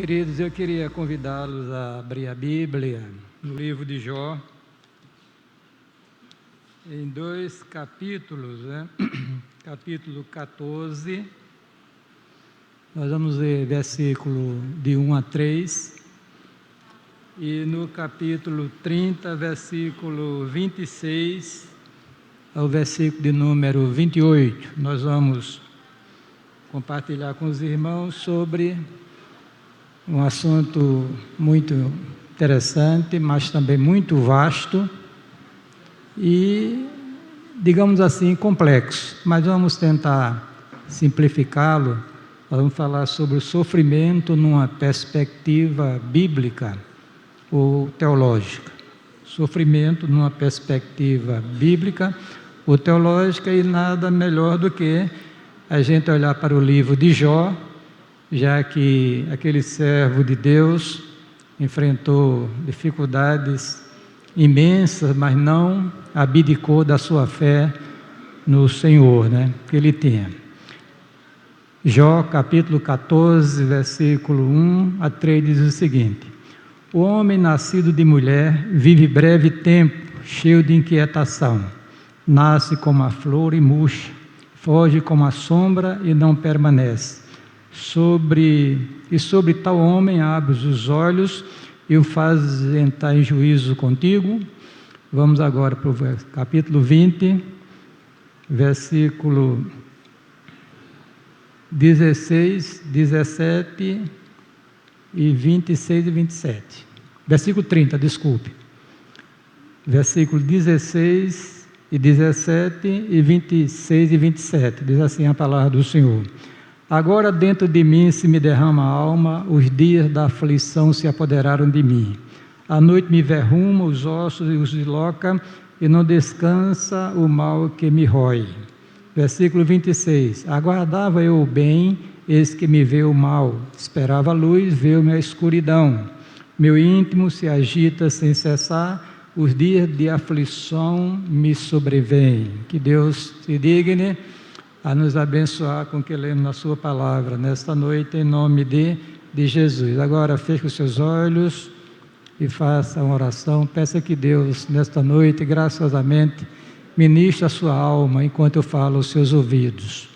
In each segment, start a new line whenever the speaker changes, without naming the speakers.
Queridos, eu queria convidá-los a abrir a Bíblia no livro de Jó, em 2 capítulos, capítulo 14, nós vamos ler versículo de 1 a 3, e no capítulo 30, versículo 26 ao versículo de número 28, nós vamos compartilhar com os irmãos sobre um assunto muito interessante, mas também muito vasto e, digamos assim, complexo. Mas vamos tentar simplificá-lo. Nós vamos falar sobre o sofrimento numa perspectiva bíblica ou teológica. Sofrimento numa perspectiva bíblica ou teológica, e nada melhor do que a gente olhar para o livro de Jó, já que aquele servo de Deus enfrentou dificuldades imensas, mas não abdicou da sua fé no Senhor, que ele tinha. Jó, capítulo 14, versículo 1 a 3, diz o seguinte: o homem nascido de mulher vive breve tempo, cheio de inquietação. Nasce como a flor e murcha, foge como a sombra e não permanece. Sobre tal homem abres os olhos e o fazes entrar em juízo contigo. Vamos agora para o capítulo 20, versículo 16, 17 e 26 e 27. Versículo 30, desculpe. Versículo 16 e 17 e 26 e 27. Diz assim a palavra do Senhor: agora dentro de mim se me derrama a alma, os dias da aflição se apoderaram de mim. A noite me verruma os ossos e os desloca, e não descansa o mal que me rói. Versículo 26. Aguardava eu o bem, eis que me veio o mal. Esperava a luz, veio-me a escuridão. Meu íntimo se agita sem cessar, os dias de aflição me sobrevêm. Que Deus se digne a nos abençoar com o que lemos na sua palavra nesta noite, em nome de Jesus. Agora feche os seus olhos e faça uma oração. Peça que Deus, nesta noite, graciosamente, ministre a sua alma enquanto eu falo aos seus ouvidos.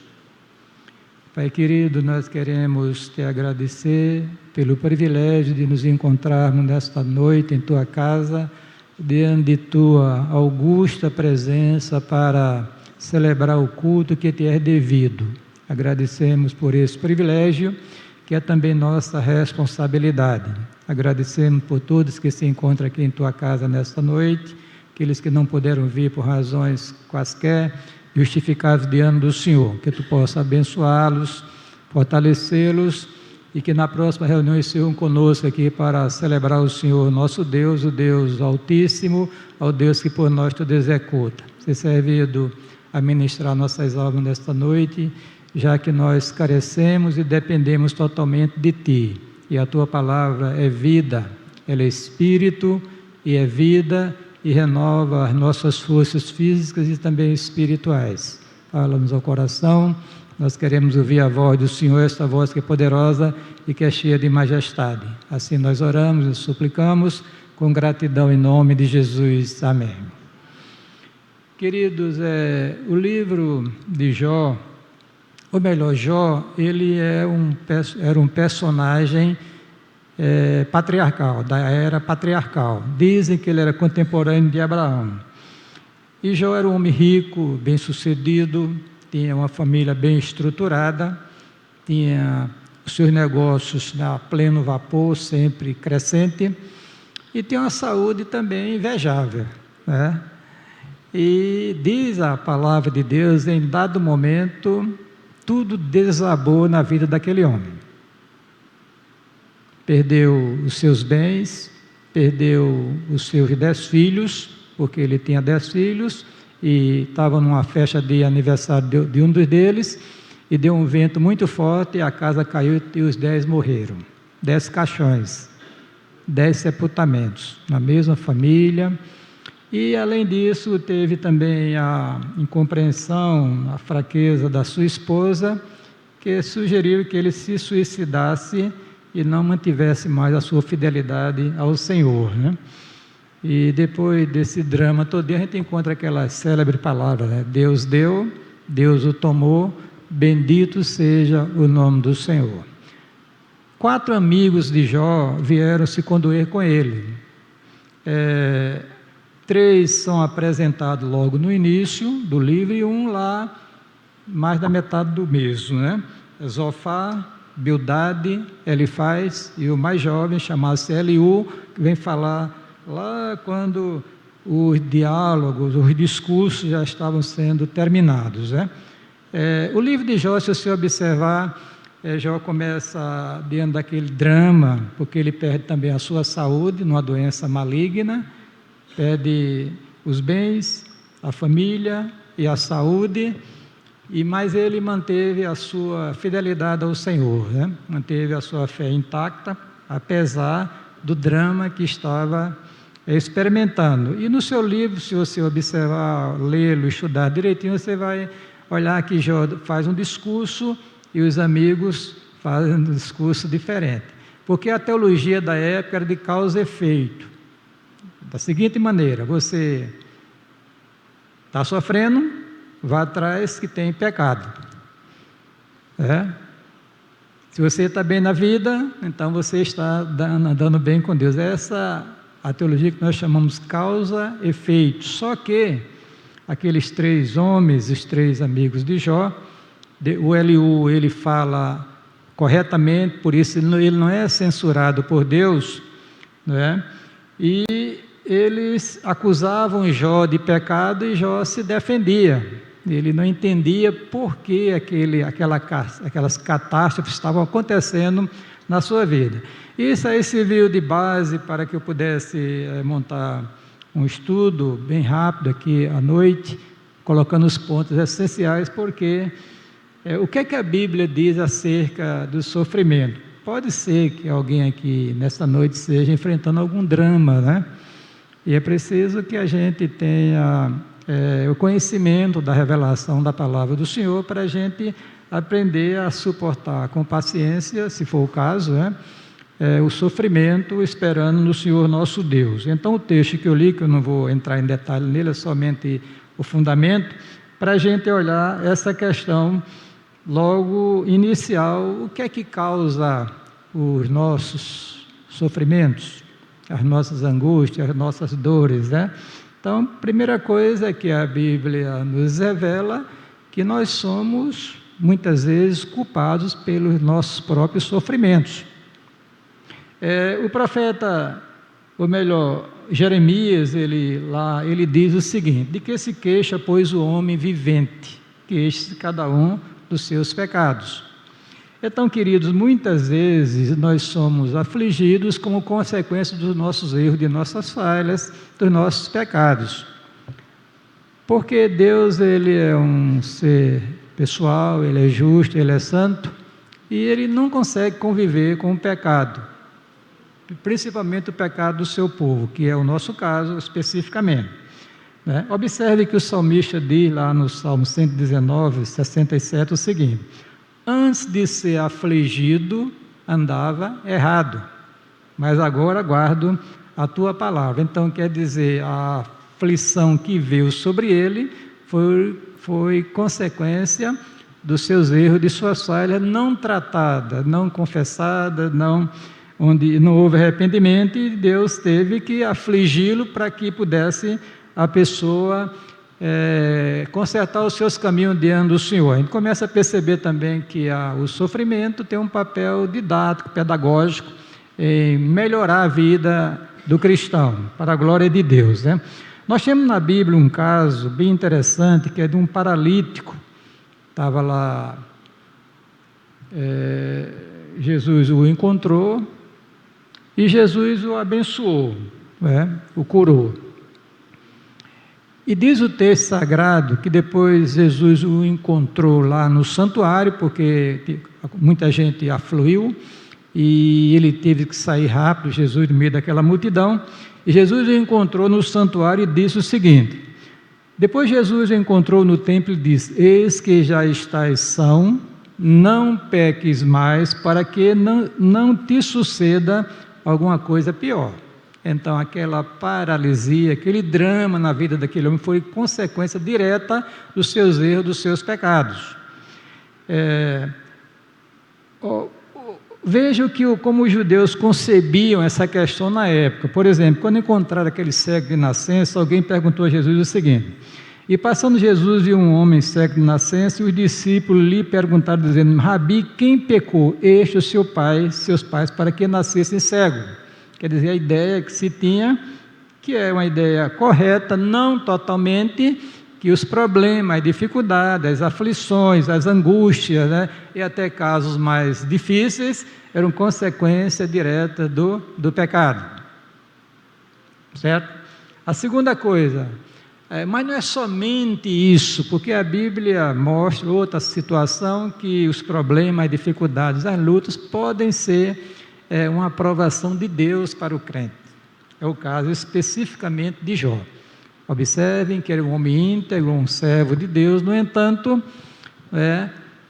Pai querido, nós queremos te agradecer pelo privilégio de nos encontrarmos nesta noite em tua casa, diante de tua augusta presença, para celebrar o culto que te é devido. Agradecemos por esse privilégio, que é também nossa responsabilidade. Agradecemos por todos que se encontram aqui em tua casa nesta noite, aqueles que não puderam vir por razões quaisquer, justificados diante do Senhor, que tu possa abençoá-los, fortalecê-los, e que na próxima reunião estejam conosco aqui para celebrar o Senhor, nosso Deus, o Deus Altíssimo, ao Deus que por nós tudo executa. Ser servido a ministrar nossas almas nesta noite, já que nós carecemos e dependemos totalmente de Ti. E a Tua palavra é vida, ela é Espírito e é vida, e renova as nossas forças físicas e também espirituais. Fala-nos ao coração, nós queremos ouvir a voz do Senhor, esta voz que é poderosa e que é cheia de majestade. Assim nós oramos e suplicamos com gratidão em nome de Jesus. Amém. Queridos, o livro de Jó, ou melhor, Jó, ele era um personagem patriarcal, da era patriarcal. Dizem que ele era contemporâneo de Abraão. E Jó era um homem rico, bem-sucedido, tinha uma família bem estruturada, tinha os seus negócios a pleno vapor, sempre crescente, e tinha uma saúde também invejável, E diz a palavra de Deus, em dado momento, tudo desabou na vida daquele homem. Perdeu os seus bens, perdeu os seus 10 filhos, porque ele tinha 10 filhos, e estava numa festa de aniversário de um dos deles, e deu um vento muito forte, e a casa caiu e os 10 morreram. 10 caixões, 10 sepultamentos, na mesma família. E, além disso, teve também a incompreensão, a fraqueza da sua esposa, que sugeriu que ele se suicidasse e não mantivesse mais a sua fidelidade ao Senhor, né? E depois desse drama todo, a gente encontra aquela célebre palavra, né? Deus deu, Deus o tomou, bendito seja o nome do Senhor. 4 amigos de Jó vieram se condoer com ele. 3 são apresentados logo no início do livro e um lá mais da metade do mesmo, né? Zofar, Bildade, Elifaz e o mais jovem, chamado-se Eliú, que vem falar lá quando os diálogos, os discursos já estavam sendo terminados, né? O livro de Jó, se você observar, Jó começa dentro daquele drama, porque ele perde também a sua saúde numa doença maligna, perde os bens, a família e a saúde, mas ele manteve a sua fidelidade ao Senhor, né? Manteve a sua fé intacta, apesar do drama que estava experimentando. E no seu livro, se você observar, lê-lo, estudar direitinho, você vai olhar que Jó faz um discurso e os amigos fazem um discurso diferente. Porque a teologia da época era de causa e efeito. Da seguinte maneira: você está sofrendo, vá atrás que tem pecado. Se você está bem na vida, então você está andando bem com Deus. Essa é a teologia que nós chamamos causa-efeito. Só que aqueles 3 homens, os 3 amigos de Jó, o Eliú, ele fala corretamente, por isso ele não é censurado por Deus, né? E eles acusavam Jó de pecado e Jó se defendia. Ele não entendia por que aquelas catástrofes estavam acontecendo na sua vida. Isso aí serviu de base para que eu pudesse montar um estudo bem rápido aqui à noite, colocando os pontos essenciais, porque o que é que a Bíblia diz acerca do sofrimento? Pode ser que alguém aqui nesta noite esteja enfrentando algum drama, né? E é preciso que a gente tenha o conhecimento da revelação da palavra do Senhor para a gente aprender a suportar com paciência, se for o caso, né? O sofrimento, esperando no Senhor nosso Deus. Então o texto que eu li, que eu não vou entrar em detalhe nele, é somente o fundamento, para a gente olhar essa questão logo inicial: o que é que causa os nossos sofrimentos, as nossas angústias, as nossas dores, né? Então, primeira coisa é que a Bíblia nos revela que nós somos, muitas vezes, culpados pelos nossos próprios sofrimentos. O profeta, ou melhor, Jeremias, ele diz o seguinte: de que se queixa, pois, o homem vivente? Queixe-se cada um dos seus pecados. Então, queridos, muitas vezes nós somos afligidos como consequência dos nossos erros, de nossas falhas, dos nossos pecados. Porque Deus, ele é um ser pessoal, ele é justo, ele é santo, e ele não consegue conviver com o pecado, principalmente o pecado do seu povo, que é o nosso caso especificamente, né? Observe que o salmista diz lá no Salmo 119, 67, o seguinte: antes de ser afligido, andava errado, mas agora guardo a tua palavra. Então, quer dizer, a aflição que veio sobre ele foi consequência dos seus erros, de suas falhas não tratadas, não confessadas, onde não houve arrependimento, e Deus teve que afligi-lo para que pudesse a pessoa consertar os seus caminhos diante do Senhor. A gente começa a perceber também que o sofrimento tem um papel didático, pedagógico, em melhorar a vida do cristão, para a glória de Deus, né? Nós temos na Bíblia um caso bem interessante, que é de um paralítico. Estava lá, Jesus o encontrou e Jesus o abençoou, né? O curou. E diz o texto sagrado que depois Jesus o encontrou lá no santuário, porque muita gente afluiu e ele teve que sair rápido, Jesus, no meio daquela multidão. E Jesus o encontrou no santuário e disse o seguinte: depois Jesus o encontrou no templo e disse: eis que já estáis são não peques mais, para que não te suceda alguma coisa pior. Então, aquela paralisia, aquele drama na vida daquele homem foi consequência direta dos seus erros, dos seus pecados. Veja como os judeus concebiam essa questão na época. Por exemplo, quando encontraram aquele cego de nascença, alguém perguntou a Jesus o seguinte: e passando Jesus viu um homem cego de nascença, e os discípulos lhe perguntaram, dizendo: Rabi, quem pecou, este ou seus pais, para que nascessem cego? Quer dizer, a ideia que se tinha, que é uma ideia correta, não totalmente, que os problemas, as dificuldades, as aflições, as angústias, né, e até casos mais difíceis, eram consequência direta do pecado. Certo? A segunda coisa, mas não é somente isso, porque a Bíblia mostra outra situação, que os problemas, as dificuldades, as lutas podem ser uma aprovação de Deus para o crente. É o caso especificamente de Jó. Observem que era um homem íntegro, um servo de Deus, no entanto,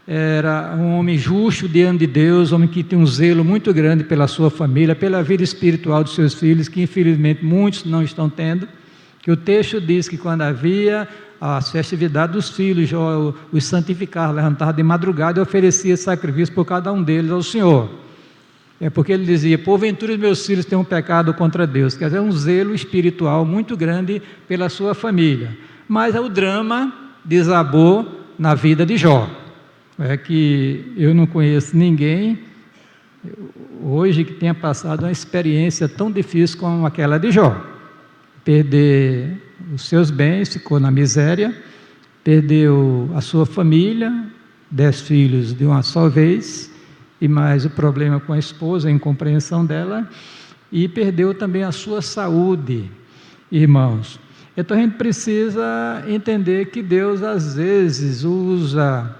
era um homem justo diante de Deus, um homem que tinha um zelo muito grande pela sua família, pela vida espiritual dos seus filhos, que infelizmente muitos não estão tendo, que o texto diz que quando havia a festividade dos filhos, Jó os santificava, levantava de madrugada e oferecia sacrifício por cada um deles ao Senhor. Porque ele dizia: porventura os meus filhos têm um pecado contra Deus. Quer dizer, um zelo espiritual muito grande pela sua família. Mas o drama desabou na vida de Jó. É que eu não conheço ninguém hoje que tenha passado uma experiência tão difícil como aquela de Jó. Perder os seus bens, ficou na miséria, perdeu a sua família, 10 filhos de uma só vez, e mais o problema com a esposa, a incompreensão dela, e perdeu também a sua saúde, irmãos. Então a gente precisa entender que Deus às vezes usa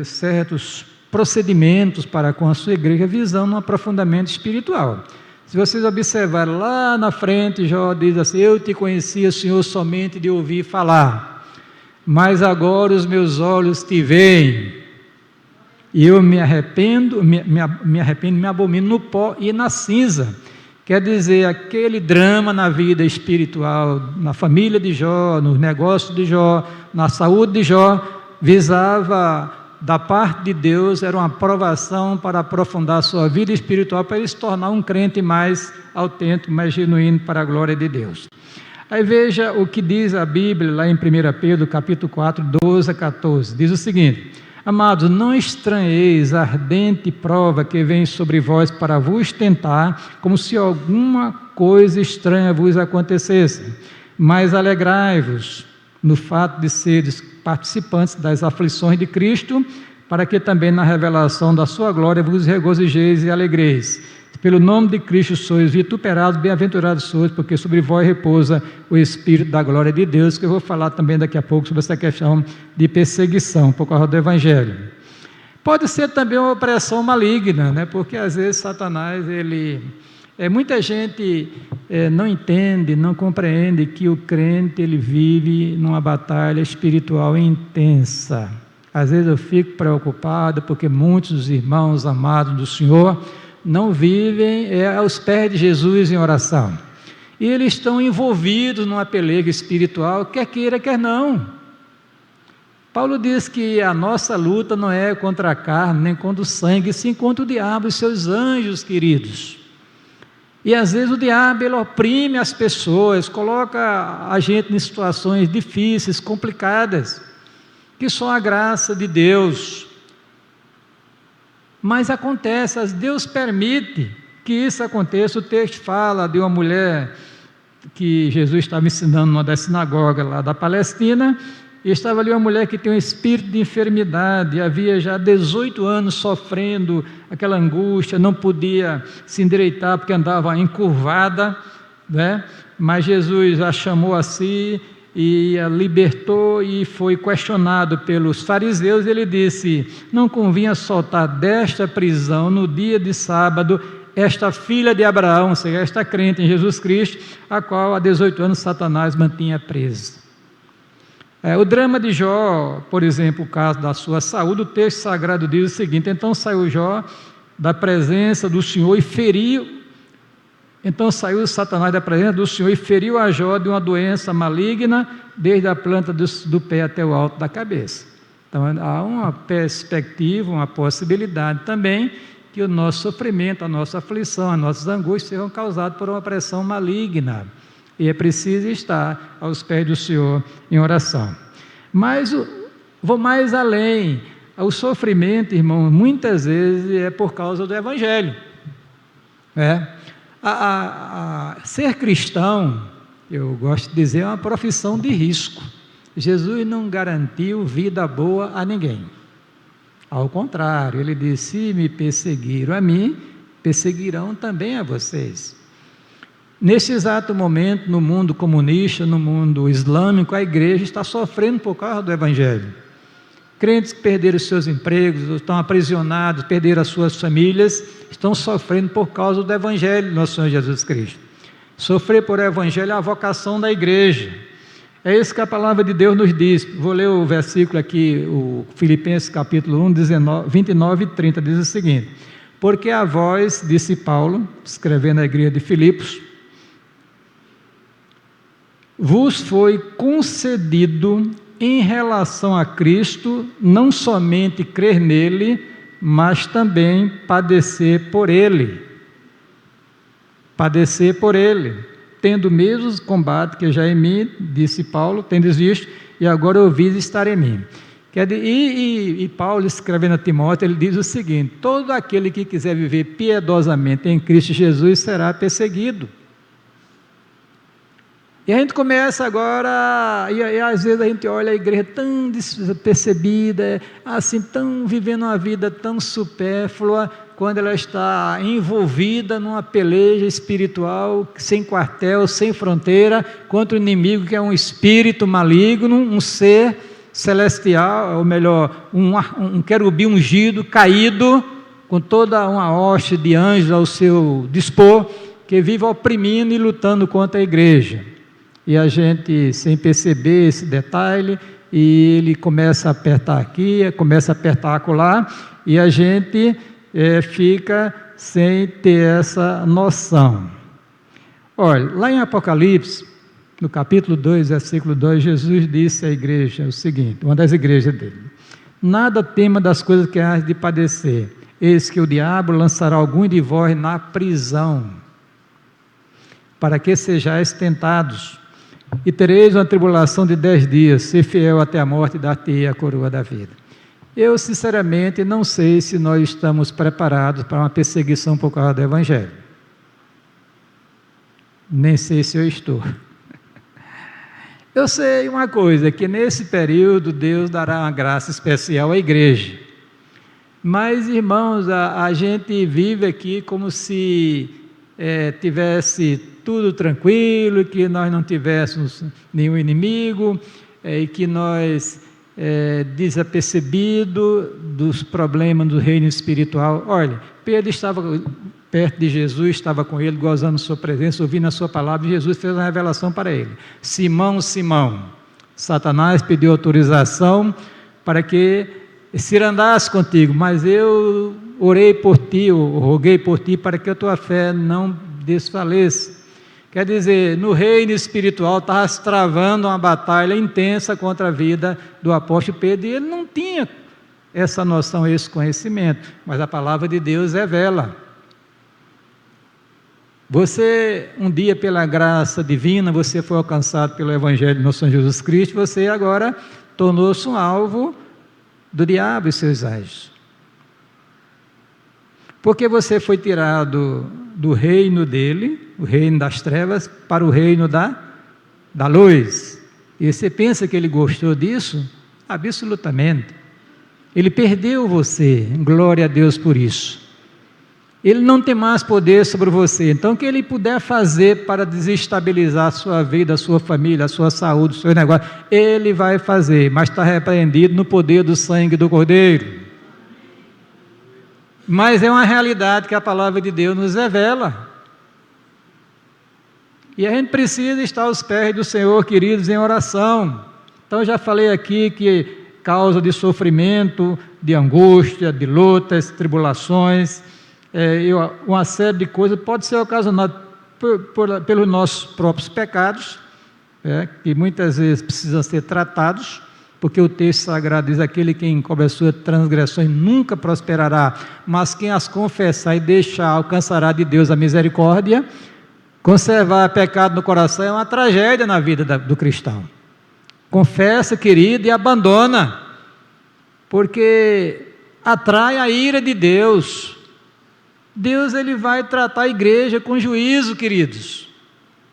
certos procedimentos para com a sua igreja, visando um aprofundamento espiritual. Se vocês observarem lá na frente, Jó diz assim: eu te conhecia, Senhor, somente de ouvir falar, mas agora os meus olhos te veem. E eu me arrependo, me abomino no pó e na cinza. Quer dizer, aquele drama na vida espiritual, na família de Jó, nos negócios de Jó, na saúde de Jó, visava, da parte de Deus, era uma aprovação para aprofundar a sua vida espiritual, para ele se tornar um crente mais autêntico, mais genuíno para a glória de Deus. Aí veja o que diz a Bíblia lá em 1 Pedro, capítulo 4, 12 a 14. Diz o seguinte: amados, não estranheis a ardente prova que vem sobre vós para vos tentar, como se alguma coisa estranha vos acontecesse, mas alegrai-vos no fato de seres participantes das aflições de Cristo, para que também na revelação da sua glória vos regozijeis e alegreis. Pelo nome de Cristo sois vituperados, bem-aventurados sois, porque sobre vós repousa o Espírito da glória de Deus, que eu vou falar também daqui a pouco sobre essa questão de perseguição, por causa do Evangelho. Pode ser também uma opressão maligna, né? Porque às vezes Satanás, muita gente não entende, não compreende que o crente ele vive numa batalha espiritual intensa. Às vezes eu fico preocupado, porque muitos dos irmãos amados do Senhor não vivem aos pés de Jesus em oração. E eles estão envolvidos numa pelega espiritual, quer queira, quer não. Paulo diz que a nossa luta não é contra a carne, nem contra o sangue, sim contra o diabo e seus anjos queridos. E às vezes o diabo ele oprime as pessoas, coloca a gente em situações difíceis, complicadas, que só a graça de Deus. Mas acontece, Deus permite que isso aconteça. O texto fala de uma mulher que Jesus estava ensinando numa das sinagogas lá da Palestina, e estava ali uma mulher que tem um espírito de enfermidade, havia já 18 anos sofrendo aquela angústia, não podia se endireitar porque andava encurvada, né? Mas Jesus a chamou a si e a libertou, e foi questionado pelos fariseus. Ele disse: não convinha soltar desta prisão no dia de sábado esta filha de Abraão, ou seja, esta crente em Jesus Cristo, a qual há 18 anos Satanás mantinha presa. O drama de Jó, por exemplo, o caso da sua saúde, o texto sagrado diz o seguinte: então saiu Jó da presença do Senhor e feriu. Então saiu Satanás da presença do Senhor e feriu a Jó de uma doença maligna, desde a planta do pé até o alto da cabeça. Então há uma perspectiva, uma possibilidade também que o nosso sofrimento, a nossa aflição, as nossas angústias sejam causadas por uma pressão maligna. E é preciso estar aos pés do Senhor em oração. Mas vou mais além. O sofrimento, irmão, muitas vezes é por causa do Evangelho. Ser cristão, eu gosto de dizer, é uma profissão de risco. Jesus não garantiu vida boa a ninguém. Ao contrário, ele disse: se me perseguiram a mim, perseguirão também a vocês. Neste exato momento, no mundo comunista, no mundo islâmico, a igreja está sofrendo por causa do Evangelho. Crentes que perderam seus empregos, estão aprisionados, perderam as suas famílias, estão sofrendo por causa do Evangelho do nosso Senhor Jesus Cristo. Sofrer por Evangelho é a vocação da igreja. É isso que a palavra de Deus nos diz. Vou ler o versículo aqui, o Filipenses capítulo 1, 29 e 30, diz o seguinte: porque a vós, disse Paulo, escrevendo à igreja de Filipos, vos foi concedido em relação a Cristo, não somente crer nele, mas também padecer por ele. Padecer por ele, tendo o mesmo combate que já em mim, disse Paulo, tendes visto, e agora ouvis estar em mim. E Paulo, escrevendo a Timóteo, ele diz o seguinte: todo aquele que quiser viver piedosamente em Cristo Jesus será perseguido. E a gente começa agora, e às vezes a gente olha a igreja tão despercebida, assim, tão vivendo uma vida tão supérflua, quando ela está envolvida numa peleja espiritual, sem quartel, sem fronteira, contra o inimigo que é um espírito maligno, um ser celestial, ou melhor, um querubim ungido, caído, com toda uma hoste de anjos ao seu dispor, que vive oprimindo e lutando contra a igreja. E a gente, sem perceber esse detalhe, e ele começa a apertar aqui, começa a apertar acolá, e a gente fica sem ter essa noção. Olha, lá em Apocalipse, no capítulo 2, versículo 2, Jesus disse à igreja o seguinte, uma das igrejas dele: nada tema das coisas que hás de padecer, eis que o diabo lançará alguns de vós na prisão, para que sejais tentados, e tereis uma tribulação de 10 dias, ser fiel até a morte, e dar-te-ei a coroa da vida. Eu, sinceramente, não sei se nós estamos preparados para uma perseguição por causa do Evangelho. Nem sei se eu estou. Eu sei uma coisa, que nesse período Deus dará uma graça especial à igreja. Mas, irmãos, a gente vive aqui como se tivesse tudo tranquilo, que nós não tivéssemos nenhum inimigo, e que nós, desapercebido dos problemas do reino espiritual. Olha, Pedro estava perto de Jesus, estava com ele, gozando sua presença, ouvindo a sua palavra, e Jesus fez uma revelação para ele: Simão, Simão, Satanás pediu autorização para que se andasse contigo, mas eu orei por ti, eu roguei por ti, para que a tua fé não desfaleça. Quer dizer, no reino espiritual estava se travando uma batalha intensa contra a vida do apóstolo Pedro, e ele não tinha essa noção, esse conhecimento, mas a palavra de Deus revela. Você, um dia, pela graça divina, você foi alcançado pelo Evangelho de nosso Senhor Jesus Cristo, você agora tornou-se um alvo do diabo e seus anjos. Porque você foi tirado do reino dele, o reino das trevas, para o reino da luz. E você pensa que ele gostou disso? Absolutamente. Ele perdeu você, glória a Deus por isso. Ele não tem mais poder sobre você. Então, o que ele puder fazer para desestabilizar a sua vida, a sua família, a sua saúde, o seu negócio, ele vai fazer, mas está repreendido no poder do sangue do Cordeiro. Mas é uma realidade que a palavra de Deus nos revela. E a gente precisa estar aos pés do Senhor, queridos, em oração, Então, eu já falei aqui que causa de sofrimento, de angústia, de lutas, tribulações, uma série de coisas pode ser ocasionada pelos nossos próprios pecados, que muitas vezes precisam ser tratados, porque o texto sagrado diz: aquele que encobre as suas transgressões nunca prosperará, mas quem as confessar e deixar alcançará de Deus a misericórdia. Conservar pecado no coração é uma tragédia na vida do cristão. Confessa, querido, e abandona, porque atrai a ira de Deus. Deus, ele vai tratar a igreja com juízo, queridos.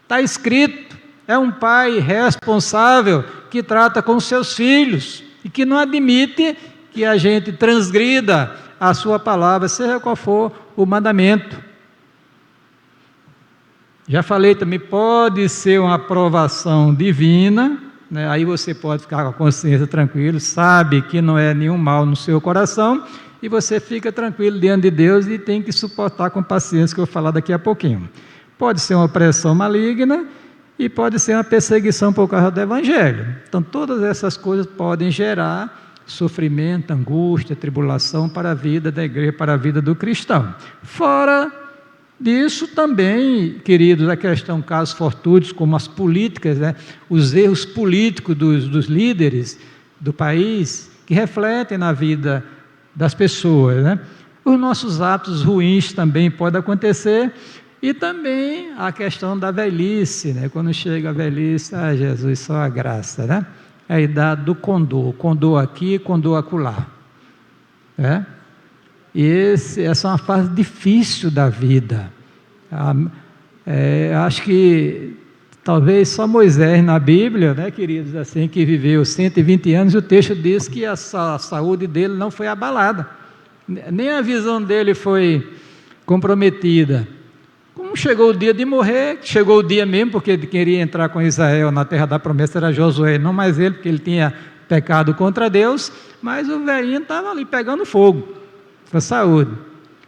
Está escrito, é um pai responsável que trata com seus filhos e que não admite que a gente transgrida a sua palavra, seja qual for o mandamento. Já falei também, pode ser uma aprovação divina, né? Aí você pode ficar com a consciência tranquila, sabe que não é nenhum mal no seu coração, e você fica tranquilo diante de Deus e tem que suportar com paciência, que eu vou falar daqui a pouquinho. Pode ser uma opressão maligna e pode ser uma perseguição por causa do Evangelho. Então, todas essas coisas podem gerar sofrimento, angústia, tribulação para a vida da igreja, para a vida do cristão. Fora disso também, queridos, a questão casos fortuitos, como as políticas, né? Os erros políticos dos líderes do país, que refletem na vida das pessoas, né? Os nossos atos ruins também podem acontecer, e também a questão da velhice, né? Quando chega a velhice, Jesus, só a graça, né? É a idade do condor aqui, condor acolá, né? E essa é uma fase difícil da vida. Acho que talvez só Moisés na Bíblia, né, queridos, assim, que viveu 120 anos, e o texto diz que a saúde dele não foi abalada, nem a visão dele foi comprometida. Como chegou o dia de morrer, chegou o dia mesmo, porque ele queria entrar com Israel na terra da promessa, era Josué, não mais ele, porque ele tinha pecado contra Deus, mas o velhinho estava ali pegando fogo, com saúde.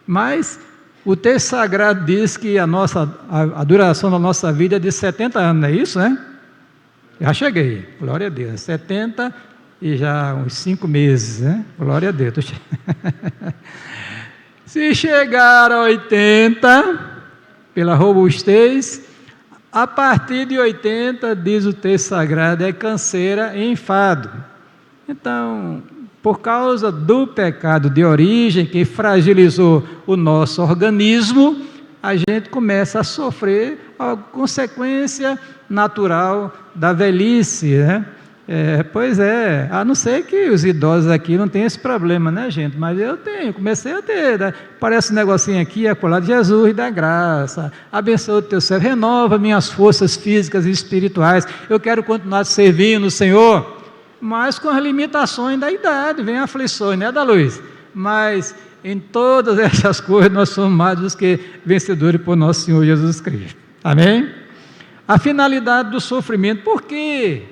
Mas o texto sagrado diz que a duração da nossa vida é de 70 anos, não é isso, né? Já cheguei, glória a Deus, 70 e já uns 5 meses, né? Glória a Deus. Se chegar a 80, pela robustez, a partir de 80, diz o texto sagrado, é canseira e enfado. Então, por causa do pecado de origem, que fragilizou o nosso organismo, a gente começa a sofrer a consequência natural da velhice, né? Pois é, a não ser que os idosos aqui não tenham esse problema, né, gente? Mas eu tenho, comecei a ter, né? Parece um negocinho aqui, acolá de Jesus, da graça, abençoa o teu céu, renova minhas forças físicas e espirituais, eu quero continuar servindo o Senhor, mas com as limitações da idade, vem aflições, né, da luz? Mas em todas essas coisas nós somos mais do que vencedores por nosso Senhor Jesus Cristo. Amém? A finalidade do sofrimento, por quê?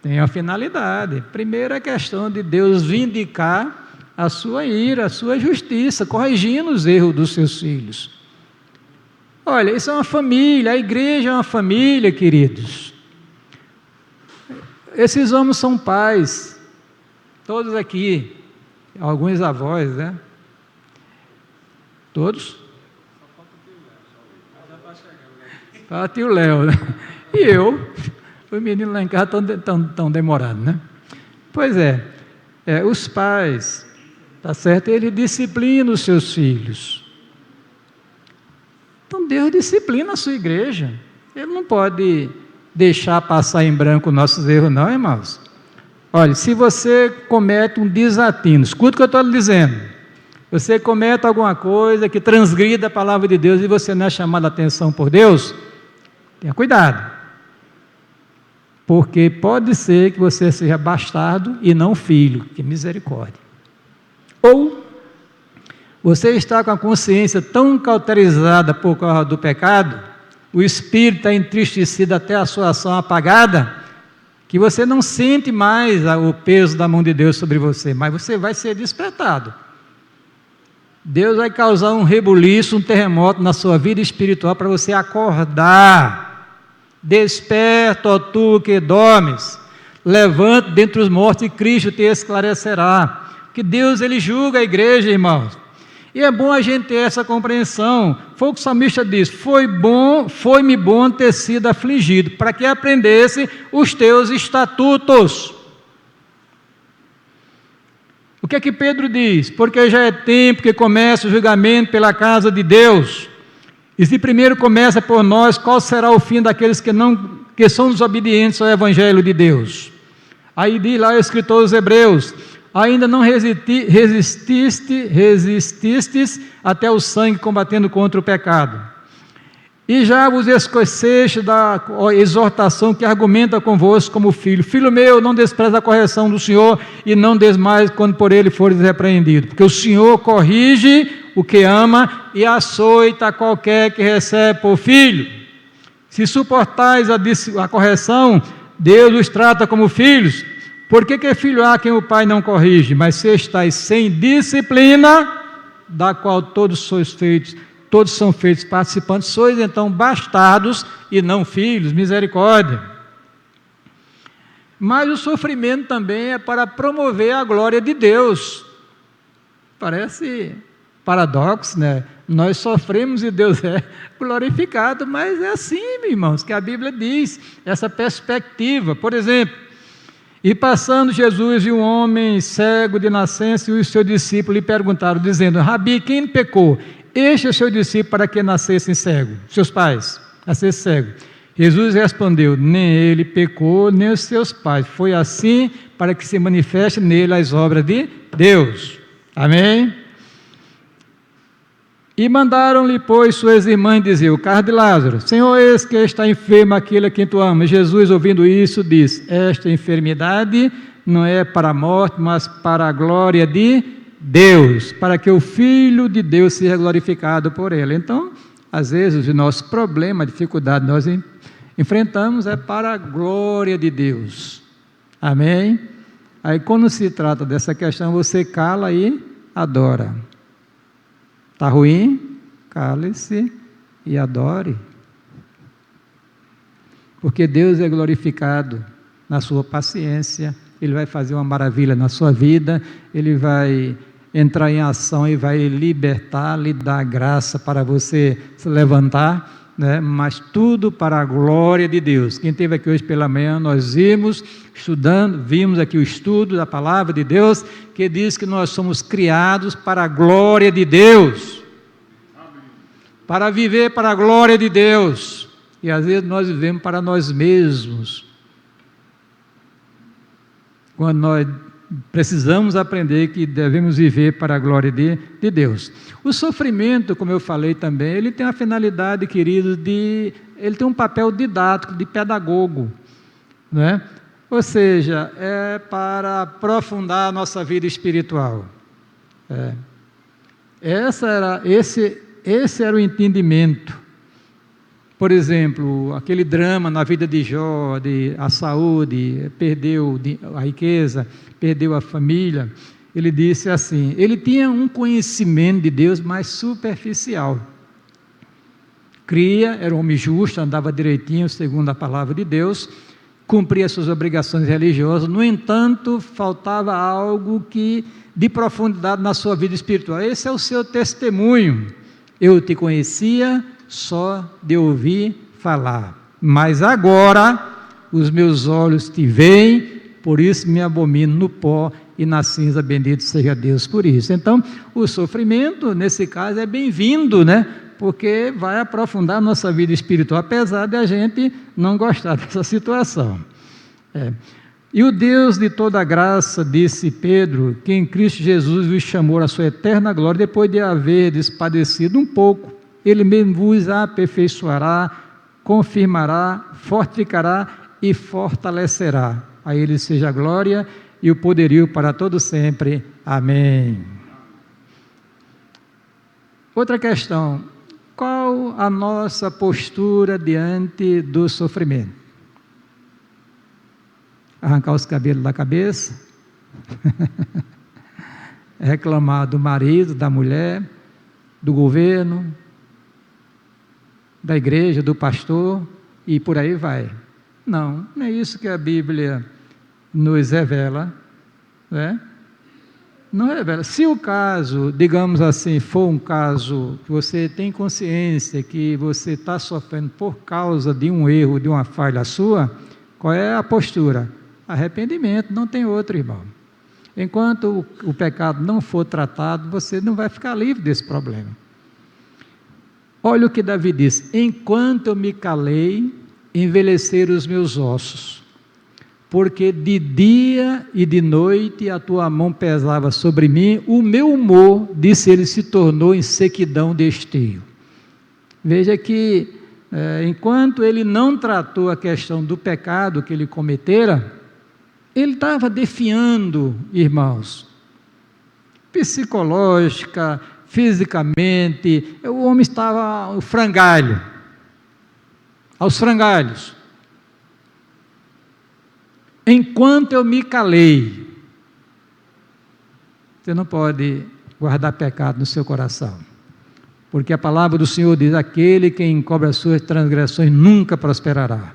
Tem a finalidade. Primeiro, a questão de Deus vindicar a sua ira, a sua justiça, corrigindo os erros dos seus filhos. Olha, isso é uma família, a igreja é uma família, queridos. Esses homens são pais, todos aqui, alguns avós, né? Todos? Fala tio Léo, né? E eu, os meninos lá em casa estão demorados, né? Pois os pais, tá certo? Eles disciplinam os seus filhos. Então Deus disciplina a sua igreja. Ele não pode deixar passar em branco nossos erros, não, irmãos. Olha, se você comete um desatino, escuta o que eu estou lhe dizendo. Você comete alguma coisa que transgrida a palavra de Deus e você não é chamado a atenção por Deus, tenha cuidado. Porque pode ser que você seja bastardo e não filho, que misericórdia. Ou você está com a consciência tão cauterizada por causa do pecado, o espírito está entristecido até a sua ação apagada, que você não sente mais o peso da mão de Deus sobre você, mas você vai ser despertado. Deus vai causar um rebuliço, um terremoto na sua vida espiritual para você acordar Desperta, ó tu que dormes, levanta dentre os mortos e Cristo te esclarecerá. Que Deus, Ele julga a igreja, irmãos. E é bom a gente ter essa compreensão. Foi o que o salmista diz: foi-me bom ter sido afligido, para que aprendesse os teus estatutos. O que é que Pedro diz? Porque já é tempo que começa o julgamento pela casa de Deus. E se primeiro começa por nós, qual será o fim daqueles que são desobedientes ao Evangelho de Deus? Aí diz lá o escritor aos Hebreus: ainda não resististes até o sangue, combatendo contra o pecado. E já vos esqueceste da exortação que argumenta convosco como filho. Filho meu, não despreze a correção do Senhor, e não desmais quando por ele fores repreendido. Porque o Senhor corrige o que ama e açoita qualquer que recebe por filho. Se suportais a correção, Deus os trata como filhos. Por que filho há quem o pai não corrige? Mas se estáis sem disciplina, da qual todos são feitos participantes, sois então bastardos e não filhos. Misericórdia. Mas o sofrimento também é para promover a glória de Deus. Parece paradoxo, né? Nós sofremos e Deus é glorificado, mas é assim, meus irmãos, que a Bíblia diz, essa perspectiva. Por exemplo, e passando Jesus e um homem cego de nascença, e os seus discípulos lhe perguntaram, dizendo: Rabi, quem pecou? Este é o seu discípulo para que nascessem cego, seus pais, nascessem cego. Jesus respondeu: nem ele pecou, nem os seus pais. Foi assim para que se manifeste nele as obras de Deus. Amém? E mandaram-lhe, pois, suas irmãs dizer: o caso de Lázaro, Senhor, eis que está enfermo aquele a quem tu amas. Jesus, ouvindo isso, disse: esta enfermidade não é para a morte, mas para a glória de Deus, para que o Filho de Deus seja glorificado por ela. Então, às vezes, o nosso problema, a dificuldade que nós enfrentamos é para a glória de Deus. Amém? Aí, quando se trata dessa questão, você cala e adora. Está ruim? Cale-se e adore. Porque Deus é glorificado na sua paciência, Ele vai fazer uma maravilha na sua vida, Ele vai entrar em ação e vai libertar, lhe dar graça para você se levantar, né? Mas tudo para a glória de Deus. Quem esteve aqui hoje pela manhã, nós vimos aqui o estudo da palavra de Deus, que diz que nós somos criados para a glória de Deus, para viver para a glória de Deus, e às vezes nós vivemos para nós mesmos, quando nós precisamos aprender que devemos viver para a glória de Deus. O sofrimento, como eu falei também, ele tem a finalidade, querido, ele tem um papel didático, de pedagogo, né? Ou seja, é para aprofundar a nossa vida espiritual. Esse era o entendimento. Por exemplo, aquele drama na vida de Jó, a saúde, perdeu a riqueza, perdeu a família. Ele disse assim, ele tinha um conhecimento de Deus mais superficial. Era um homem justo, andava direitinho, segundo a palavra de Deus, cumpria suas obrigações religiosas, no entanto, faltava algo de profundidade na sua vida espiritual. Esse é o seu testemunho. Eu te conhecia só de ouvir falar, mas agora os meus olhos te veem, por isso me abomino no pó e na cinza, bendito seja Deus por isso. Então, o sofrimento, nesse caso, é bem-vindo, né? Porque vai aprofundar a nossa vida espiritual, apesar de a gente não gostar dessa situação. E o Deus de toda graça, disse Pedro, que em Cristo Jesus vos chamou à sua eterna glória, depois de haver padecido um pouco, Ele mesmo vos aperfeiçoará, confirmará, fortificará e fortalecerá. A Ele seja a glória e o poderio para todo sempre. Amém. Outra questão: qual a nossa postura diante do sofrimento? Arrancar os cabelos da cabeça? Reclamar do marido, da mulher, do governo, da igreja, do pastor, e por aí vai. Não, não é isso que a Bíblia nos revela, né? Não revela. Se o caso, digamos assim, for um caso que você tem consciência que você está sofrendo por causa de um erro, de uma falha sua, qual é a postura? Arrependimento, não tem outro, irmão. Enquanto o pecado não for tratado, você não vai ficar livre desse problema. Olha o que Davi diz: enquanto eu me calei, envelheceram os meus ossos, porque de dia e de noite a tua mão pesava sobre mim, o meu humor, disse ele, se tornou em sequidão de esteio. Veja que, enquanto ele não tratou a questão do pecado que ele cometera, ele estava definhando, irmãos, psicológica, fisicamente, o homem estava ao frangalho, aos frangalhos. Enquanto eu me calei, você não pode guardar pecado no seu coração, porque a palavra do Senhor diz: aquele que encobre as suas transgressões nunca prosperará,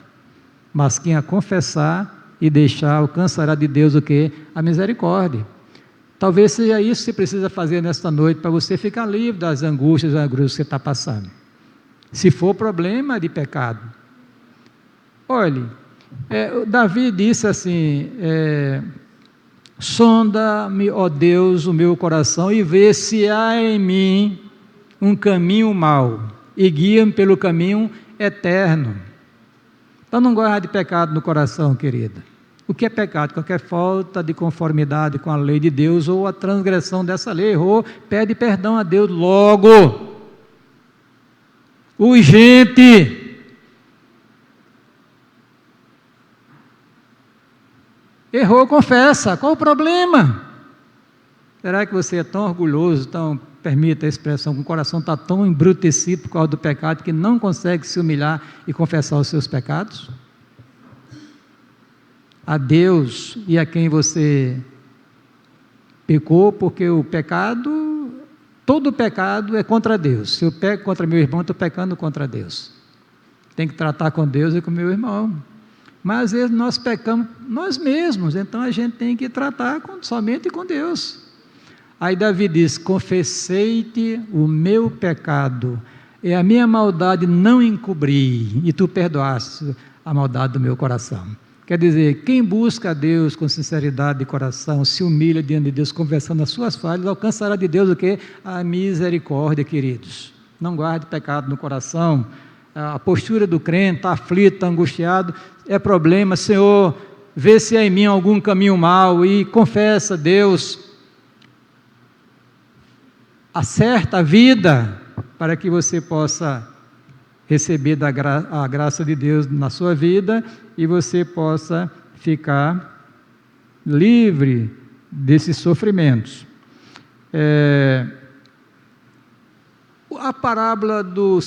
mas quem a confessar e deixar alcançará de Deus o que? A misericórdia. Talvez seja isso que você precisa fazer nesta noite, para você ficar livre das angústias e angústias que você está passando, se for problema de pecado. Olhe, Davi disse assim, sonda-me, ó Deus, o meu coração, e vê se há em mim um caminho mau, e guia-me pelo caminho eterno. Então não guarde pecado no coração, querida. O que é pecado? Qualquer falta de conformidade com a lei de Deus, ou a transgressão dessa lei. Errou, pede perdão a Deus logo, urgente. Errou, confessa. Qual o problema? Será que você é tão orgulhoso, permita a expressão, que o coração está tão embrutecido por causa do pecado, que não consegue se humilhar e confessar os seus pecados? A Deus e a quem você pecou, porque o pecado, todo pecado é contra Deus. Se eu peco contra meu irmão, estou pecando contra Deus. Tem que tratar com Deus e com meu irmão. Mas às vezes nós pecamos nós mesmos, então a gente tem que tratar somente com Deus. Aí Davi diz: confessei-te o meu pecado, e a minha maldade não encobri, e tu perdoaste a maldade do meu coração. Quer dizer, quem busca a Deus com sinceridade de coração, se humilha diante de Deus, confessando as suas falhas, alcançará de Deus o quê? A misericórdia, queridos. Não guarde pecado no coração. A postura do crente, está aflito, está angustiado, é problema. Senhor, vê se há em mim algum caminho mau, e confessa a Deus, acerta a vida, para que você possa receber a graça de Deus na sua vida, e você possa ficar livre desses sofrimentos. A parábola do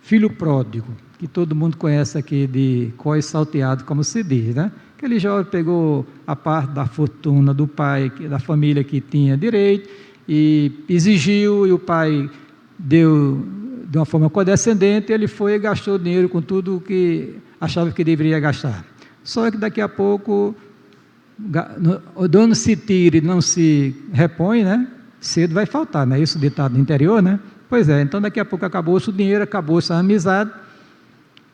filho pródigo, que todo mundo conhece aqui, de cois salteado, como se diz, né? Aquele jovem pegou a parte da fortuna do pai, da família que tinha direito, e exigiu, e o pai deu de uma forma condescendente. Ele foi e gastou dinheiro com tudo o que achava que deveria gastar. Só que daqui a pouco, o dono se tira e não se repõe, né? Cedo vai faltar, não é isso o ditado do interior, né? Pois é, então daqui a pouco acabou-se o dinheiro, acabou-se a amizade,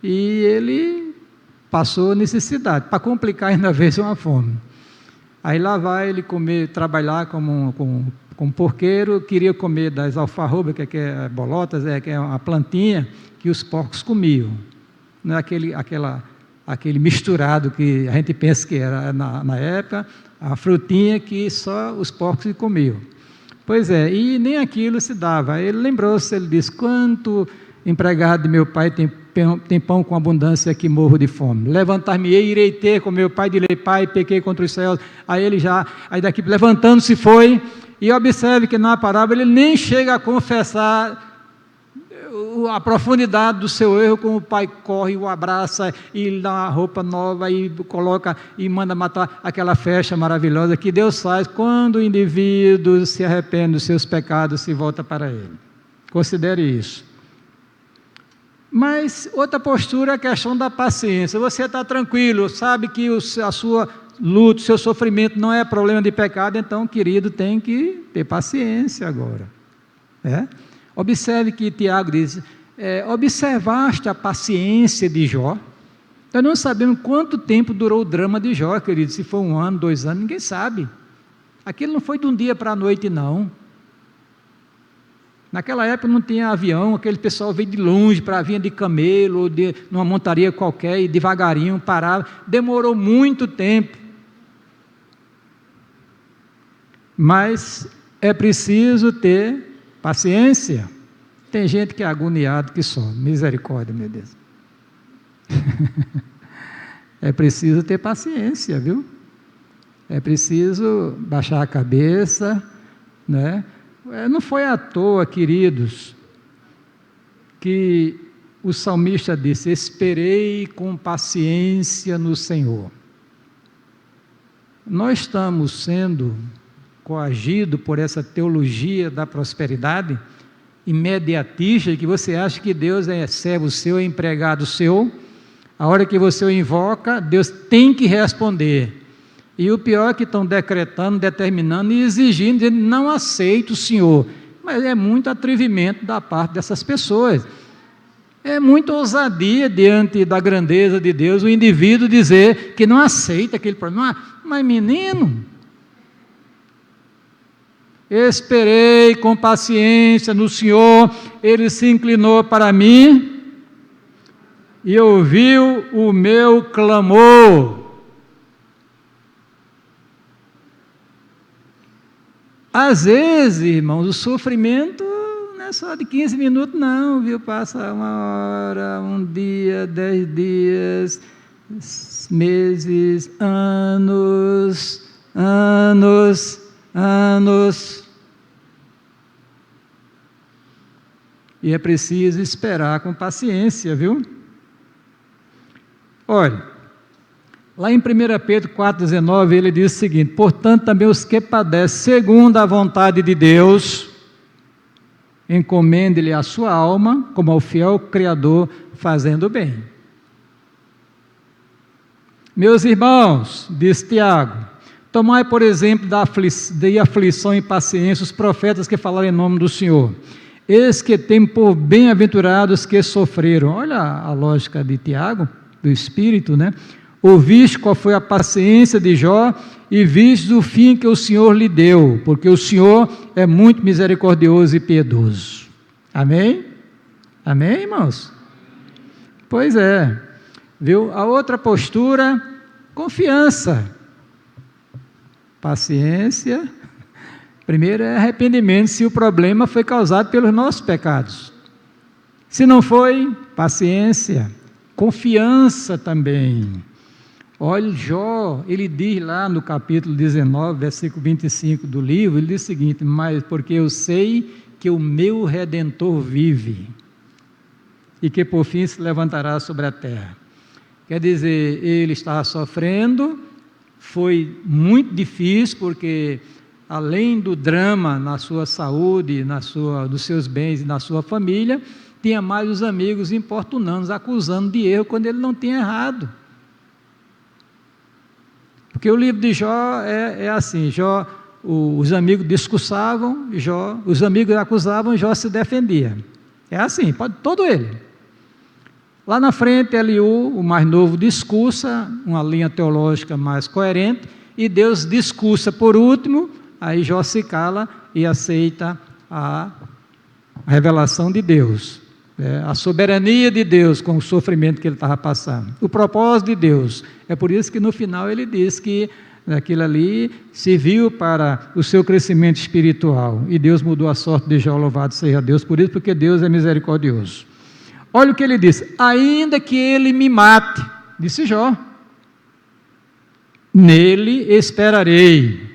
e ele passou necessidade, para complicar ainda veio uma fome. Aí lá vai ele comer, trabalhar como porqueiro, queria comer das alfarrobas, que é bolotas, que é uma plantinha que os porcos comiam. Não é aquele misturado que a gente pensa que era na época, a frutinha que só os porcos comiam. Pois é, e nem aquilo se dava. Aí ele lembrou-se, ele disse: quanto empregado de meu pai tem pão com abundância, que morro de fome. Levantar-me-ei, irei ter com meu pai, direi: pai, pequei contra os céus. Aí daqui levantando-se foi, e observe que na parábola ele nem chega a confessar a profundidade do seu erro, como o pai corre, o abraça, e lhe dá uma roupa nova, e coloca, e manda matar aquela festa maravilhosa que Deus faz quando o indivíduo se arrepende dos seus pecados, se volta para Ele. Considere isso. Mas outra postura é a questão da paciência. Você está tranquilo, sabe que a sua luta, o seu sofrimento não é problema de pecado, então, querido, tem que ter paciência agora. Observe que Tiago diz, observaste a paciência de Jó? Nós não sabemos quanto tempo durou o drama de Jó, querido, se foi 1 ano, 2 anos, ninguém sabe. Aquilo não foi de um dia para a noite, não. Naquela época não tinha avião, aquele pessoal veio de longe para vir de camelo, ou numa montaria qualquer, e devagarinho parava, demorou muito tempo. Mas é preciso ter paciência. Tem gente que é agoniado que só, misericórdia, meu Deus. É preciso ter paciência, viu? É preciso baixar a cabeça, né? Não foi à toa, queridos, que o salmista disse, esperei com paciência no Senhor. Nós estamos sendo coagidos por essa teologia da prosperidade imediatista, que você acha que Deus é servo seu, é empregado seu, a hora que você o invoca, Deus tem que responder. E o pior é que estão decretando, determinando e exigindo, dizendo, não aceito o Senhor. Mas é muito atrevimento da parte dessas pessoas. É muita ousadia diante da grandeza de Deus, o indivíduo dizer que não aceita aquele problema. Mas menino, esperei com paciência no Senhor, Ele se inclinou para mim e ouviu o meu clamor. Às vezes, irmãos, o sofrimento não é só de 15 minutos, não, viu? Passa 1 hora, 1 dia, 10 dias, meses, anos. E é preciso esperar com paciência, viu? Olha, lá em 1 Pedro 4,19, ele diz o seguinte, portanto, também os que padecem segundo a vontade de Deus, encomende-lhe a sua alma, como ao fiel Criador, fazendo o bem. Meus irmãos, diz Tiago, tomai, por exemplo, de aflição e paciência os profetas que falaram em nome do Senhor. Eis que tem por bem-aventurados que sofreram. Olha a lógica de Tiago, do Espírito, né? Ouviste qual foi a paciência de Jó e viste o fim que o Senhor lhe deu, porque o Senhor é muito misericordioso e piedoso. Amém? Amém, irmãos? Pois é. Viu? A outra postura, confiança. Paciência. Primeiro é arrependimento, se o problema foi causado pelos nossos pecados. Se não foi, paciência. Confiança também. Olha, Jó, ele diz lá no capítulo 19, versículo 25 do livro, ele diz o seguinte, mas porque eu sei que o meu Redentor vive, e que por fim se levantará sobre a terra. Quer dizer, ele estava sofrendo, foi muito difícil, porque além do drama na sua saúde, dos seus bens e na sua família, tinha mais os amigos importunando, acusando de erro, quando ele não tinha errado. Porque o livro de Jó é assim, Jó, os amigos discursavam, os amigos acusavam, Jó se defendia. É assim, todo ele. Lá na frente, Eliú, o mais novo, discursa, uma linha teológica mais coerente, e Deus discursa por último, aí Jó se cala e aceita a revelação de Deus. A soberania de Deus com o sofrimento que ele estava passando, o propósito de Deus. É por isso que no final ele diz que aquilo ali serviu para o seu crescimento espiritual, e Deus mudou a sorte de Jó, louvado seja Deus por isso, porque Deus é misericordioso. Olha o que ele diz, ainda que ele me mate, disse Jó, nele esperarei.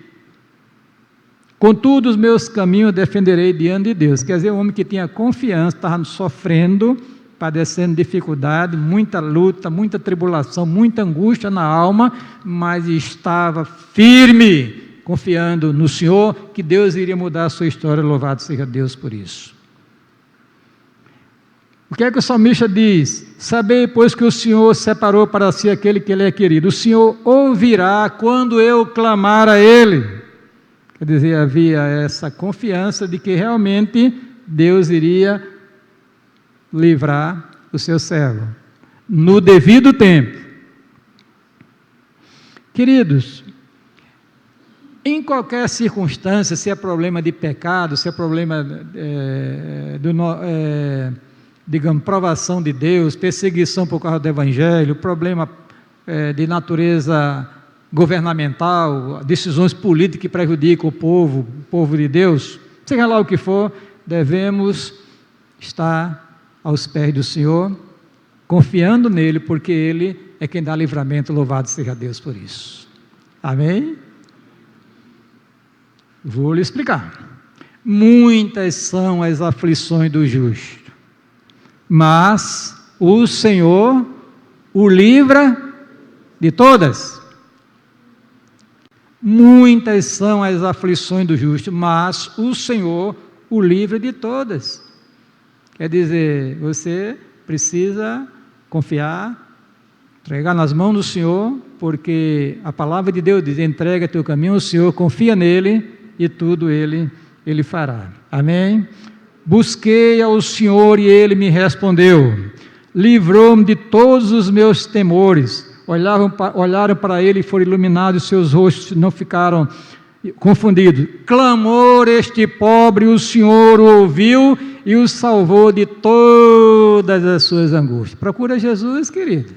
Contudo, os meus caminhos defenderei diante de Deus. Quer dizer, um homem que tinha confiança, estava sofrendo, padecendo dificuldade, muita luta, muita tribulação, muita angústia na alma, mas estava firme, confiando no Senhor, que Deus iria mudar a sua história, louvado seja Deus por isso. O que é que o salmista diz? Sabei, pois, que o Senhor separou para si aquele que lhe é querido. O Senhor ouvirá quando eu clamar a Ele. Quer dizer, havia essa confiança de que realmente Deus iria livrar o seu servo, no devido tempo. Queridos, em qualquer circunstância, se é problema de pecado, se é problema digamos, provação de Deus, perseguição por causa do Evangelho, problema de natureza governamental, decisões políticas que prejudicam o povo de Deus, seja lá o que for, devemos estar aos pés do Senhor, confiando nele, porque Ele é quem dá livramento, louvado seja Deus por isso. Amém? Vou lhe explicar. Muitas são as aflições do justo, mas o Senhor o livra de todas. Muitas são as aflições do justo, mas o Senhor o livra de todas. Quer dizer, você precisa confiar, entregar nas mãos do Senhor, porque a palavra de Deus diz: entrega teu caminho ao Senhor, confia nele e tudo ele fará. Amém? Busquei ao Senhor e Ele me respondeu, livrou-me de todos os meus temores. Olharam para Ele e foram iluminados, seus rostos não ficaram confundidos. Clamou este pobre, o Senhor o ouviu e o salvou de todas as suas angústias. Procura Jesus, querido.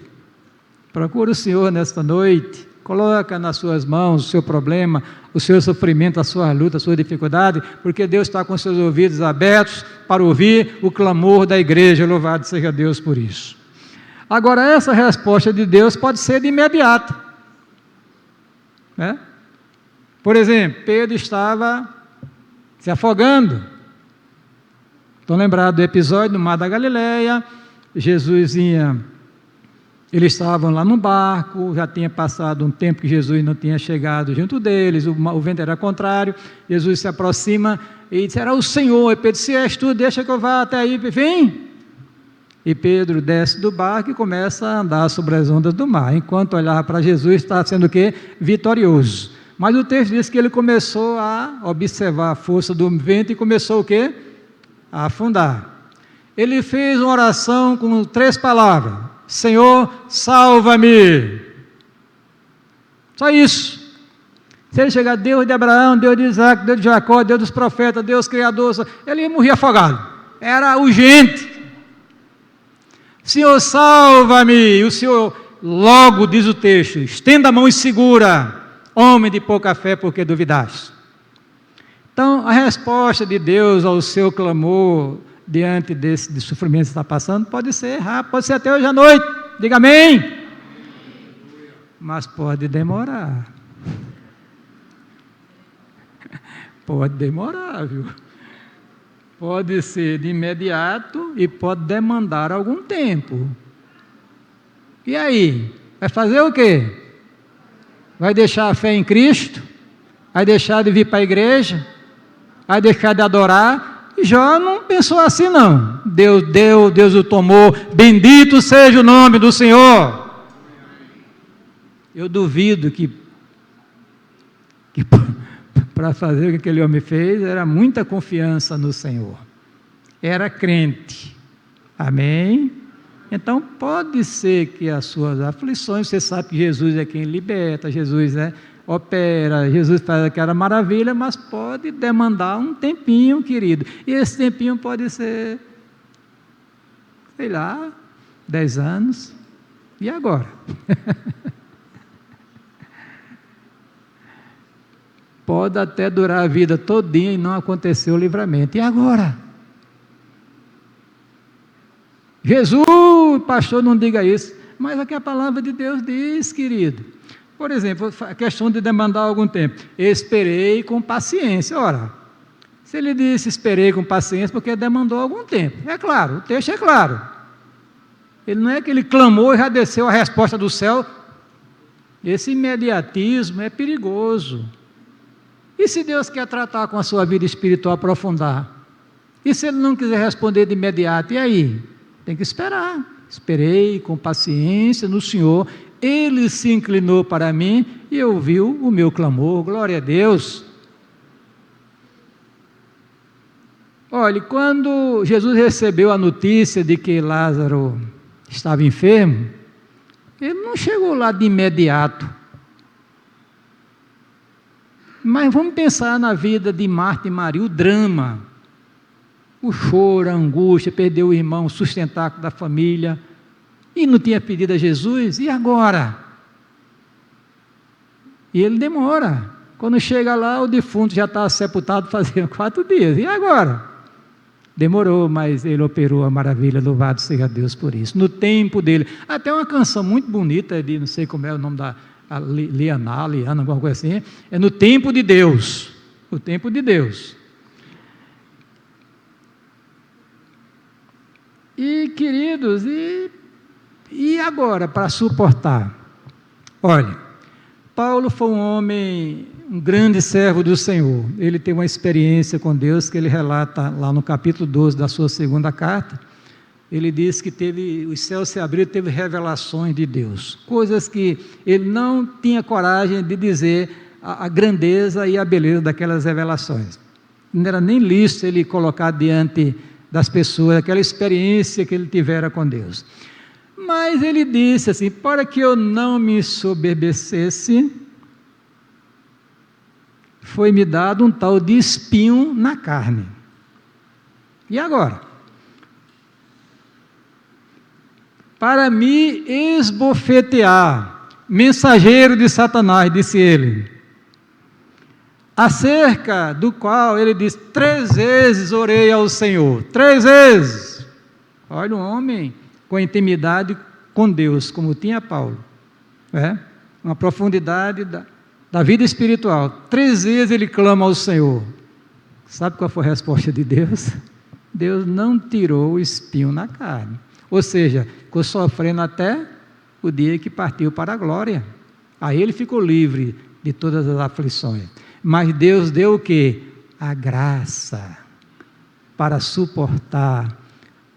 Procura o Senhor nesta noite. Coloca nas suas mãos o seu problema, o seu sofrimento, a sua luta, a sua dificuldade, porque Deus está com seus ouvidos abertos para ouvir o clamor da igreja, louvado seja Deus por isso. Agora, essa resposta de Deus pode ser de imediato, né? Por exemplo, Pedro estava se afogando. Estão lembrados do episódio no Mar da Galileia? Eles estavam lá no barco, já tinha passado um tempo que Jesus não tinha chegado junto deles, o vento era contrário, Jesus se aproxima e diz: era o Senhor. E Pedro disse: se és tu, deixa que eu vá até aí, vem. E Pedro desce do barco e começa a andar sobre as ondas do mar, enquanto olhava para Jesus, estava sendo o quê? Vitorioso. Mas o texto diz que ele começou a observar a força do vento e começou o quê? A afundar. Ele fez uma oração com 3 palavras: Senhor, salva-me. Só isso. Se ele chegar, Deus de Abraão, Deus de Isaac, Deus de Jacó, Deus dos profetas, Deus criador, ele morria afogado. Era urgente. Senhor, salva-me. E o Senhor, logo, diz o texto, estenda a mão e segura. Homem de pouca fé, porque duvidaste? Então, a resposta de Deus ao seu clamor diante desse sofrimento que está passando, pode ser rápido, pode ser até hoje à noite, diga amém. Mas pode demorar. Pode demorar, viu? Pode ser de imediato e pode demandar algum tempo. E aí? Vai fazer o quê? Vai deixar a fé em Cristo? Vai deixar de vir para a igreja? Vai deixar de adorar? E Jó não pensou assim, não. Deus deu, Deus o tomou, bendito seja o nome do Senhor. Eu duvido que para fazer o que aquele homem fez, era muita confiança no Senhor. Era crente. Amém? Então, pode ser que as suas aflições, você sabe que Jesus é quem liberta, Jesus opera, Jesus faz aquela maravilha, mas pode demandar um tempinho, querido. E esse tempinho pode ser, sei lá, 10 anos. E agora? Pode até durar a vida todinha e não aconteceu o livramento. E agora? Jesus, pastor, não diga isso. Mas é o que a palavra de Deus diz, querido. Por exemplo, a questão de demandar algum tempo. Esperei com paciência. Ora, se ele disse esperei com paciência, porque demandou algum tempo. É claro, o texto é claro. Ele não é que ele clamou e já desceu a resposta do céu. Esse imediatismo é perigoso. E se Deus quer tratar com a sua vida espiritual, aprofundar? E se Ele não quiser responder de imediato, e aí? Tem que esperar. Esperei com paciência no Senhor, Ele se inclinou para mim e ouviu o meu clamor. Glória a Deus. Olha, quando Jesus recebeu a notícia de que Lázaro estava enfermo, ele não chegou lá de imediato. Mas vamos pensar na vida de Marta e Maria, o drama, o choro, a angústia, perder o irmão, o sustentáculo da família, e não tinha pedido a Jesus, e agora? E ele demora. Quando chega lá, o defunto já está sepultado fazia 4 dias, e agora? Demorou, mas ele operou a maravilha, louvado seja Deus por isso. No tempo dele, até uma canção muito bonita, de não sei como é o nome da Liana, alguma coisa assim, é no tempo de Deus, o tempo de Deus. E queridos, e agora para suportar? Olha, Paulo foi um homem, um grande servo do Senhor. Ele teve uma experiência com Deus que ele relata lá no capítulo 12 da sua segunda carta. Ele diz que os céus se abriram, teve revelações de Deus, coisas que ele não tinha coragem de dizer a grandeza e a beleza daquelas revelações. Não era nem lícito ele colocar diante das pessoas aquela experiência que ele tivera com Deus. Mas ele disse assim: para que eu não me soberbecesse, foi-me dado um tal de espinho na carne. E agora? Para me esbofetear, mensageiro de Satanás, disse ele, acerca do qual ele diz: 3 vezes orei ao Senhor, 3 vezes. Olha, um homem com intimidade com Deus, como tinha Paulo, uma profundidade da vida espiritual. 3 vezes ele clama ao Senhor. Sabe qual foi a resposta de Deus? Deus não tirou o espinho na carne, ou seja, ficou sofrendo até o dia que partiu para a glória. Aí ele ficou livre de todas as aflições. Mas Deus deu o quê? A graça para suportar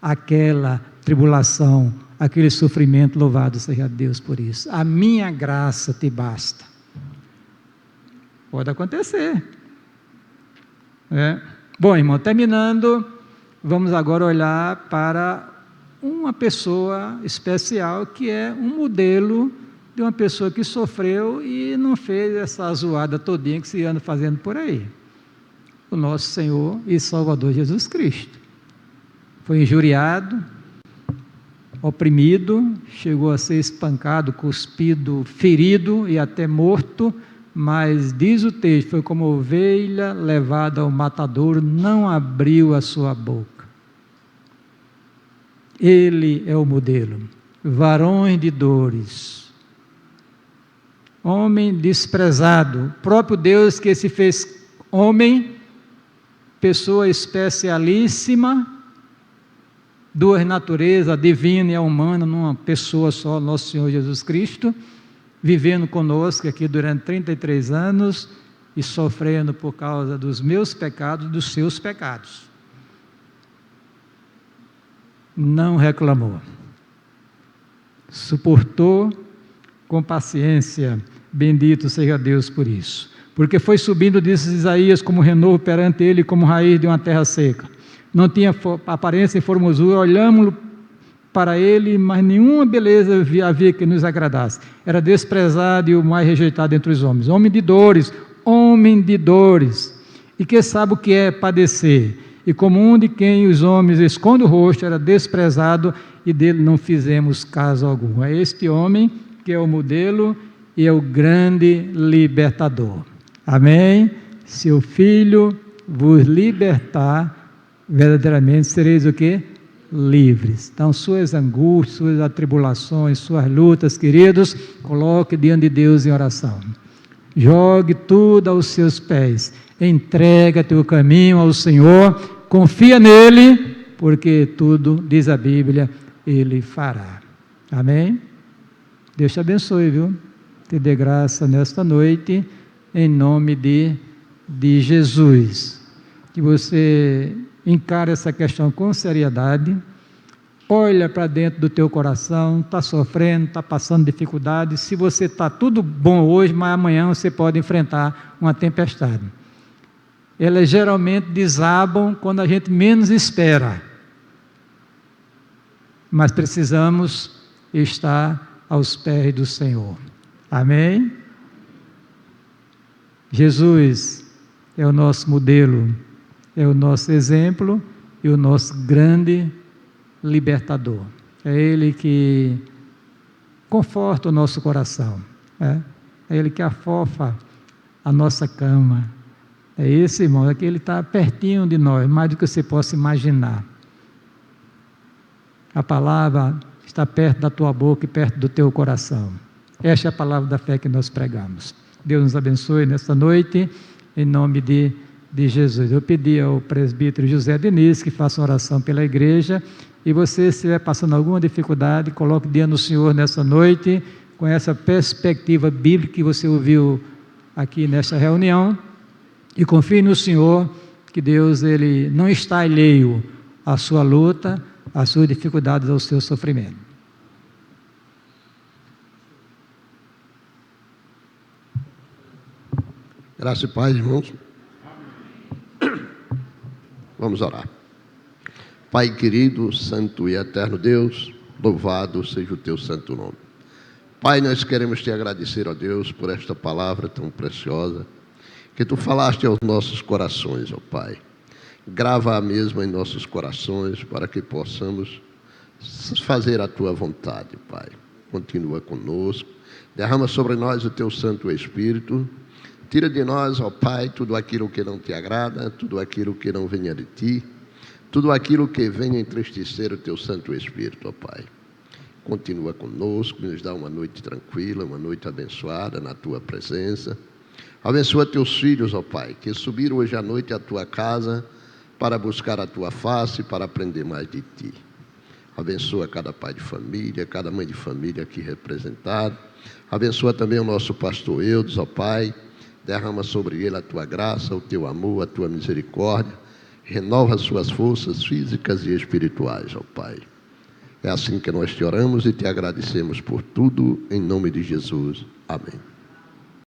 aquela tribulação, aquele sofrimento. Louvado seja Deus por isso. A minha graça te basta. Pode acontecer. Bom, irmão, terminando, vamos agora olhar para uma pessoa especial, que é um modelo de uma pessoa que sofreu e não fez essa zoada todinha que se anda fazendo por aí. O nosso Senhor e Salvador Jesus Cristo. Foi injuriado, oprimido, chegou a ser espancado, cuspido, ferido e até morto, mas diz o texto, foi como ovelha levada ao matadouro, não abriu a sua boca. Ele é o modelo, varões de dores, homem desprezado, próprio Deus que se fez homem, pessoa especialíssima, 2 naturezas, a divina e a humana, numa pessoa só, nosso Senhor Jesus Cristo, vivendo conosco aqui durante 33 anos e sofrendo por causa dos meus pecados, dos seus pecados. Não reclamou, suportou com paciência, bendito seja Deus por isso, porque foi subindo, disse Isaías, como renovo perante ele, como raiz de uma terra seca, não tinha aparência e formosura, olhamos para ele, mas nenhuma beleza havia que nos agradasse, era desprezado e o mais rejeitado entre os homens, homem de dores, e que sabe o que é padecer, e como um de quem os homens escondem o rosto, era desprezado e dele não fizemos caso algum. É este homem que é o modelo e é o grande libertador. Amém? Se o Filho vos libertar, verdadeiramente sereis o quê? Livres. Então, suas angústias, suas atribulações, suas lutas, queridos, coloque diante de Deus em oração. Jogue tudo aos seus pés. Entrega teu caminho ao Senhor, confia nele, porque tudo, diz a Bíblia, ele fará. Amém? Deus te abençoe, viu? Te dê graça nesta noite, em nome de Jesus. Que você encare essa questão com seriedade, olha para dentro do teu coração, está sofrendo, está passando dificuldade. Se você está tudo bom hoje, mas amanhã você pode enfrentar uma tempestade. Elas geralmente desabam quando a gente menos espera. Mas precisamos estar aos pés do Senhor. Amém? Jesus é o nosso modelo, é o nosso exemplo e o nosso grande libertador. É Ele que conforta o nosso coração, é Ele que afofa a nossa cama. É esse, irmão, é que Ele está pertinho de nós, mais do que você possa imaginar. A palavra está perto da tua boca e perto do teu coração. Esta é a palavra da fé que nós pregamos. Deus nos abençoe nesta noite, em nome de Jesus. Eu pedi ao presbítero José Diniz que faça uma oração pela igreja, e você, se estiver passando alguma dificuldade, coloque diante do Senhor nessa noite, com essa perspectiva bíblica que você ouviu aqui nesta reunião, e confie no Senhor, que Deus Ele não está alheio à sua luta, às suas dificuldades, ao seu sofrimento.
Graça e paz, irmãos. Vamos orar. Pai querido, santo e eterno Deus, louvado seja o teu santo nome. Pai, nós queremos te agradecer, ó Deus, por esta palavra tão preciosa que tu falaste aos nossos corações, ó Pai. Grava a mesma em nossos corações para que possamos fazer a tua vontade, Pai. Continua conosco, derrama sobre nós o teu Santo Espírito. Tira de nós, ó Pai, tudo aquilo que não te agrada, tudo aquilo que não venha de ti, tudo aquilo que venha entristecer o teu Santo Espírito, ó Pai. Continua conosco, nos dá uma noite tranquila, uma noite abençoada na tua presença. Abençoa teus filhos, ó Pai, que subiram hoje à noite à tua casa para buscar a tua face, para aprender mais de ti. Abençoa cada pai de família, cada mãe de família aqui representado. Abençoa também o nosso pastor Eudes, ó Pai. Derrama sobre ele a tua graça, o teu amor, a tua misericórdia. Renova as suas forças físicas e espirituais, ó Pai. É assim que nós te oramos e te agradecemos por tudo, em nome de Jesus. Amém.